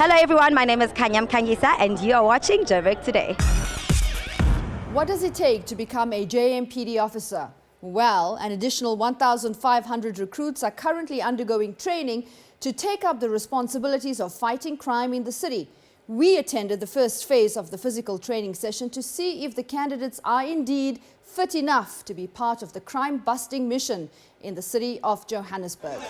Hello everyone, my name is Kanyam Kangisa and you are watching Joburg Today. What does it take to become a JMPD officer? Well, an additional 1,500 recruits are currently undergoing training to take up the responsibilities of fighting crime in the city. We attended the first phase of the physical training session to see if the candidates are indeed fit enough to be part of the crime-busting mission in the city of Johannesburg.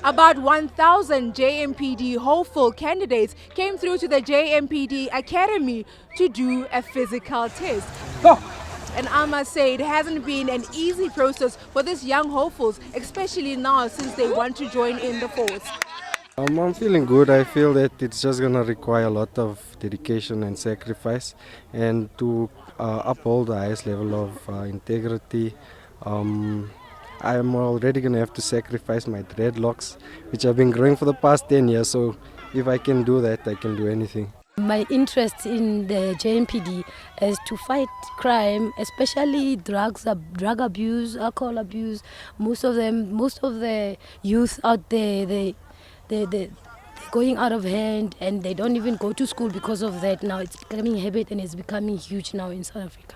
About 1,000 JMPD hopeful candidates came through to the JMPD Academy to do a physical test. And I must say, it hasn't been an easy process for these young hopefuls, especially now since they want to join in the force. I'm feeling good. I feel that it's just going to require a lot of dedication and sacrifice, and to uphold the highest level of integrity. I'm already going to have to sacrifice my dreadlocks, which have been growing for the past 10 years. So if I can do that, I can do anything. My interest in the JMPD is to fight crime, especially drug abuse, alcohol abuse. Most of the youth out there, they're going out of hand and they don't even go to school because of that. Now it's becoming a habit and it's becoming huge now in South Africa.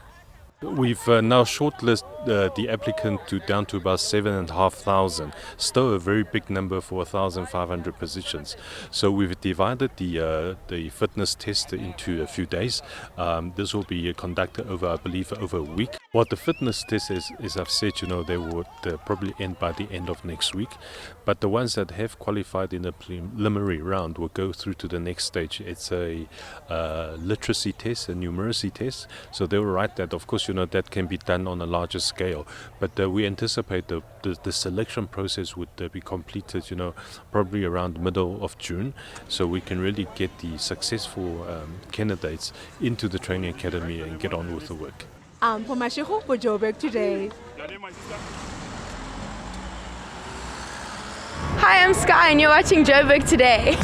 We've now shortlisted the applicant down to about 7,500. Still a very big number for 1,500 positions. So we've divided the fitness test into a few days. This will be conducted over, I believe, over a week. What the fitness test is I've said, they would probably end by the end of next week. But the ones that have qualified in the preliminary round will go through to the next stage. It's a literacy test, a numeracy test. So they will write that, of course, that can be done on a larger scale. But we anticipate the selection process would be completed, probably around middle of June. So we can really get the successful candidates into the training academy and get on with the work. I'm Pomashiho for Joburg Today. Hi, I'm Sky and you're watching Joburg Today.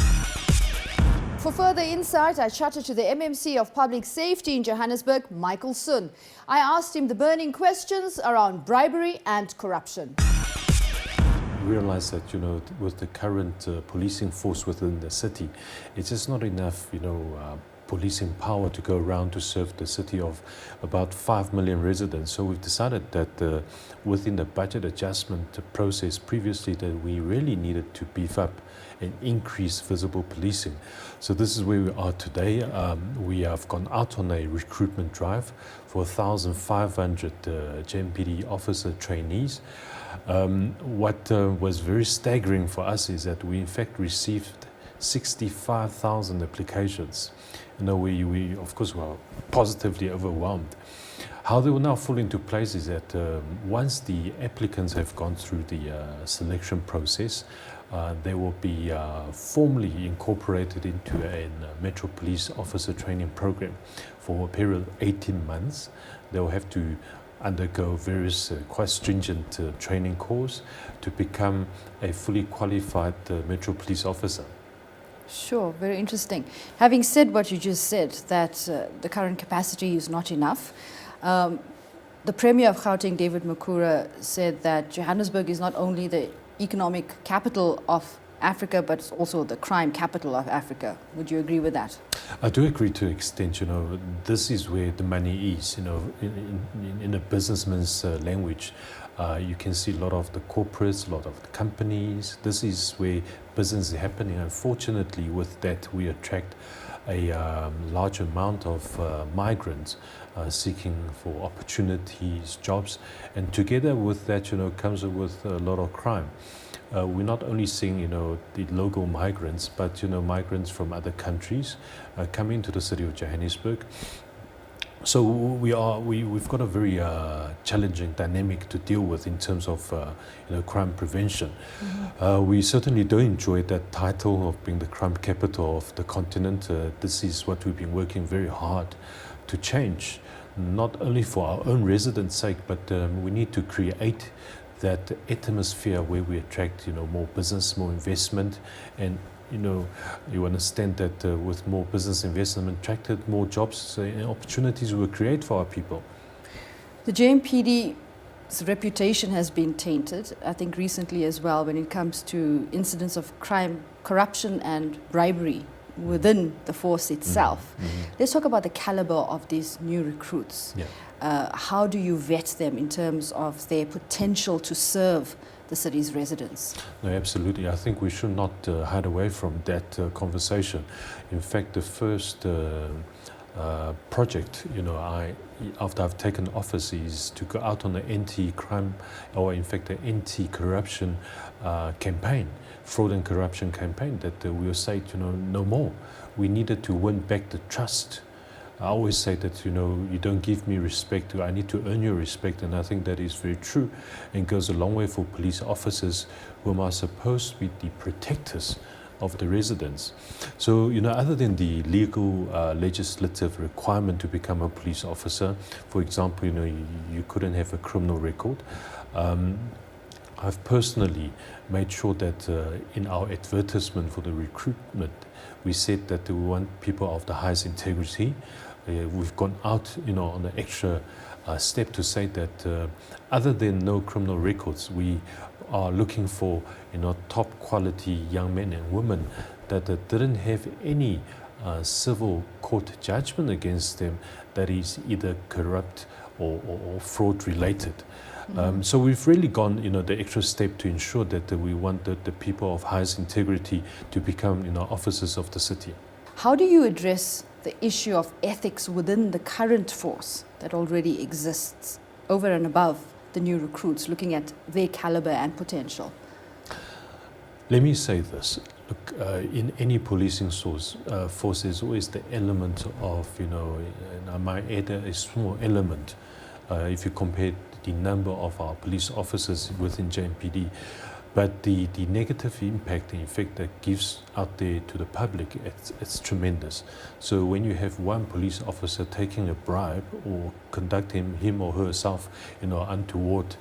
For further insight, I chatted to the MMC of Public Safety in Johannesburg, Michael Sun. I asked him the burning questions around bribery and corruption. Realize that, with the current policing force within the city, it's just not enough, policing power to go around to serve the city of about 5 million residents. So we've decided that within the budget adjustment process previously that we really needed to beef up and increase visible policing. So this is where we are today. We have gone out on a recruitment drive for 1,500 JMPD officer trainees. What was very staggering for us is that we in fact received 65,000 applications. We of course were positively overwhelmed. How they will now fall into place is that once the applicants have gone through the selection process, they will be formally incorporated into a Metro Police Officer Training Program for a period of 18 months. They will have to undergo various quite stringent training course to become a fully qualified Metro Police Officer. Sure, very interesting. Having said what you just said, that the current capacity is not enough, the Premier of Gauteng, David Makura, said that Johannesburg is not only the economic capital of Africa, but it's also the crime capital of Africa. Would you agree with that? I do agree to an extent. This is where the money is. In a businessman's language, you can see a lot of the corporates, a lot of the companies. This is where business is happening. Unfortunately, with that, we attract a large amount of migrants seeking for opportunities, jobs, and together with that, comes with a lot of crime. We're not only seeing, the local migrants, but migrants from other countries coming to the city of Johannesburg. So we've got a very challenging dynamic to deal with in terms of crime prevention. Mm-hmm. We certainly do enjoy that title of being the crime capital of the continent. This is what we've been working very hard to change, not only for our own residents' sake, but we need to create that atmosphere where we attract more business, more investment, and you understand that with more business investment attracted, more jobs and opportunities will create for our people. The JMPD reputation has been tainted, I think recently as well, when it comes to incidents of crime, corruption and bribery within the force itself. Let's talk about the caliber of these new recruits. How do you vet them in terms of their potential to serve the city's residents? No, absolutely. I think we should not hide away from that conversation. In fact, the first project, after I've taken office, is to go out on the anti-crime, or in fact, the anti-corruption campaign, fraud and corruption campaign, that we will say, no more. We needed to win back the trust. I always say that, you don't give me respect, I need to earn your respect, and I think that is very true and goes a long way for police officers whom are supposed to be the protectors of the residents. So, other than the legal legislative requirement to become a police officer, for example, you couldn't have a criminal record. I've personally made sure that in our advertisement for the recruitment, we said that we want people of the highest integrity. We've gone out, on an extra step to say that other than no criminal records, we are looking for, top quality young men and women that didn't have any civil court judgment against them that is either corrupt or fraud related. So we've really gone, the extra step to ensure that we want the people of highest integrity to become, officers of the city. How do you address the issue of ethics within the current force that already exists, over and above the new recruits, looking at their caliber and potential? Let me say this. Look, in any policing force, there's always the element of, and I might add a small element, if you compare the number of our police officers within JMPD, but the negative impact, in fact, that gives out there to the public, it's tremendous. So when you have one police officer taking a bribe or conducting him or herself, untoward,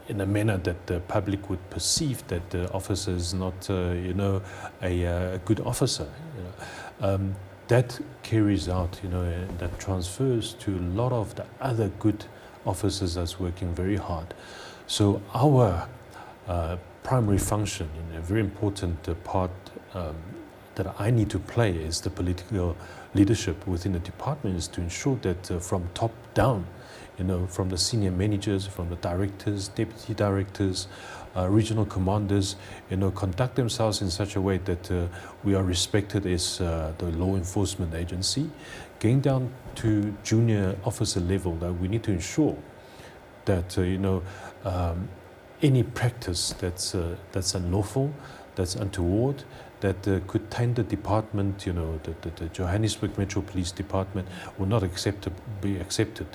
in a manner that the public would perceive that the officer is not, a good officer, that carries out, and that transfers to a lot of the other good officers that's working very hard. So our primary function, a very important part that I need to play as the political leadership within the department, is to ensure that from top down, from the senior managers, from the directors, deputy directors, regional commanders, conduct themselves in such a way that we are respected as the law enforcement agency. Going down to junior officer level, that we need to ensure that any practice that's unlawful, that's untoward, that could taint the department, the Johannesburg Metro Police Department, will not be accepted.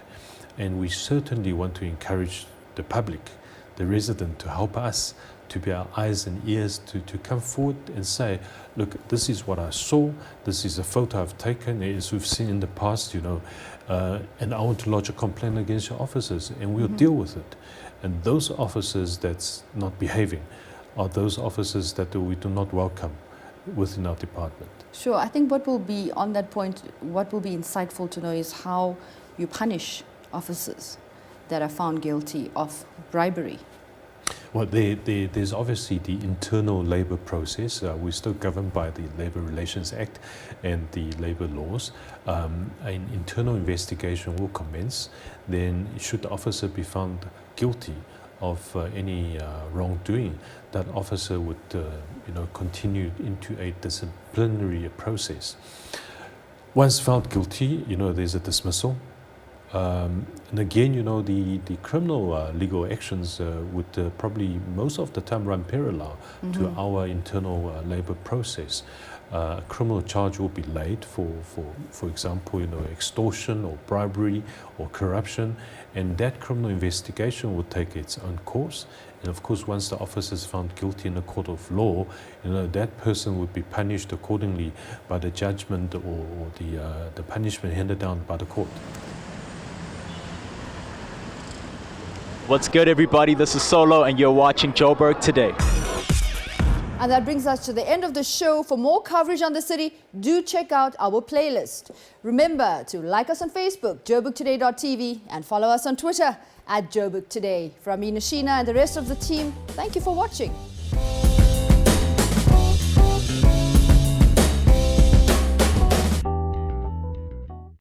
And we certainly want to encourage the public, the resident, to help us, to be our eyes and ears, to come forward and say, look, this is what I saw, this is a photo I've taken, as we've seen in the past, and I want to lodge a complaint against your officers, and we'll deal with it. And those officers that's not behaving are those officers that we do not welcome within our department. Sure. I think what will be, on that point, what will be insightful to know is how you punish officers that are found guilty of bribery. Well, there's obviously the internal labour process. We're still governed by the Labour Relations Act and the labour laws. An internal investigation will commence. Then, should the officer be found guilty of any wrongdoing, that officer would, continue into a disciplinary process. Once found guilty, there's a dismissal. And again, the criminal legal actions would probably most of the time run parallel to our internal labour process. A criminal charge will be laid for example, extortion or bribery or corruption, and that criminal investigation will take its own course. And of course, once the officer is found guilty in a court of law, that person would be punished accordingly by the judgment or the punishment handed down by the court. What's good, everybody? This is Solo, and you're watching Joburg Today. And that brings us to the end of the show. For more coverage on the city, do check out our playlist. Remember to like us on Facebook, joburgtoday.tv, and follow us on Twitter at Joburg Today. From me, Nashina, and the rest of the team, thank you for watching.